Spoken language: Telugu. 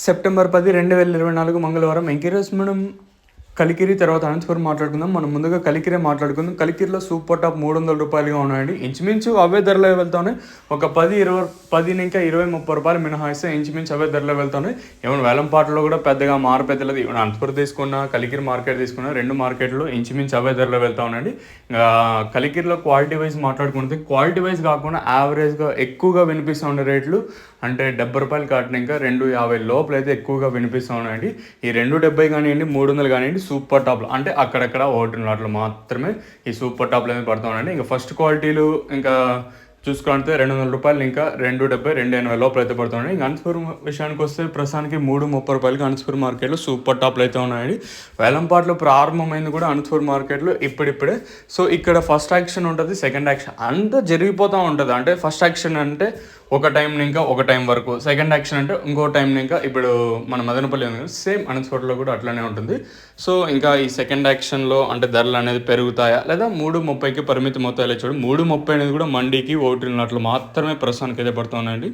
సెప్టెంబర్ 10, 2024 మంగళవారం. ఇంకీరోజు మనం కలికిరి తర్వాత అనంతపురం మాట్లాడుకుందాం. మనం ముందుగా కలికిరే మాట్లాడుకుందాం. కలికిరిలో సూపర్ టాప్ ₹300 ఉన్నాయండి. ఇంచుమించు అవే ధరలో వెళ్తానే. ఒక 10, 20, 10 ఇంకా 20, 30 రూపాయలు మినహాయిస్తే ఇంచుమించు అవే ధరలో వెళ్తానే. ఏమైనా వేలంపాటలో కూడా పెద్దగా మార్పెద్దలేదు. ఏమైనా అనంతపురం తీసుకున్నా, కలికిరి మార్కెట్ తీసుకున్నా, రెండు మార్కెట్లో ఇంచుమించు అవే ధరలో వెళ్తా ఉన్నాయండి. కలికిరిలో క్వాలిటీ వైజ్ మాట్లాడుకుంటే, క్వాలిటీ వైజ్ కాకుండా యావరేజ్గా ఎక్కువగా వినిపిస్తూ ఉండే రేట్లు అంటే ₹70 కాటిన ఇంకా 250 లోపల అయితే ఎక్కువగా వినిపిస్తూ ఉన్నాయండి. ఈ 270 కానివ్వండి, 300 కానివ్వండి, సూపర్ టాప్లు అంటే అక్కడక్కడ ఓటున్నట్లు మాత్రమే ఈ సూపర్ టాప్లు అనేది పడుతూ ఉన్నాయండి. ఇంకా ఫస్ట్ క్వాలిటీలు ఇంకా చూసుకుంటే ₹200 ఇంకా 270, 280 లోపల అయితే పడుతున్నాయి. ఇంకా అనంతపురం విషయానికి వస్తే ప్రస్తుతానికి ₹330 అనంతపురం మార్కెట్లో సూపర్ టాప్లు అయితే ఉన్నాయండి. వేలంపాట్లు ప్రారంభమైంది కూడా అనంతపురం మార్కెట్లో ఇప్పుడిప్పుడే. సో ఇక్కడ ఫస్ట్ యాక్షన్ ఉంటుంది, సెకండ్ యాక్షన్ అంతా జరిగిపోతూ ఉంటుంది. అంటే ఫస్ట్ యాక్షన్ అంటే ఒక టైం ఇంకా ఒక టైం వరకు, సెకండ్ యాక్షన్ అంటే ఇంకో టైం ఇంకా ఇప్పుడు మన మదనపల్లి ఉంది కదా, సేమ్ అనంతపురంలో కూడా అట్లనే ఉంటుంది. సో ఇంకా ఈ సెకండ్ యాక్షన్లో అంటే ధరలు అనేది పెరుగుతాయా లేదా 330కి పరిమితం అవుతాయో చూడండి. 330 అనేది కూడా మండీకి ఓటున్నట్లు మాత్రమే ప్రస్తుతానికి అయితే పడుతున్నాయండి.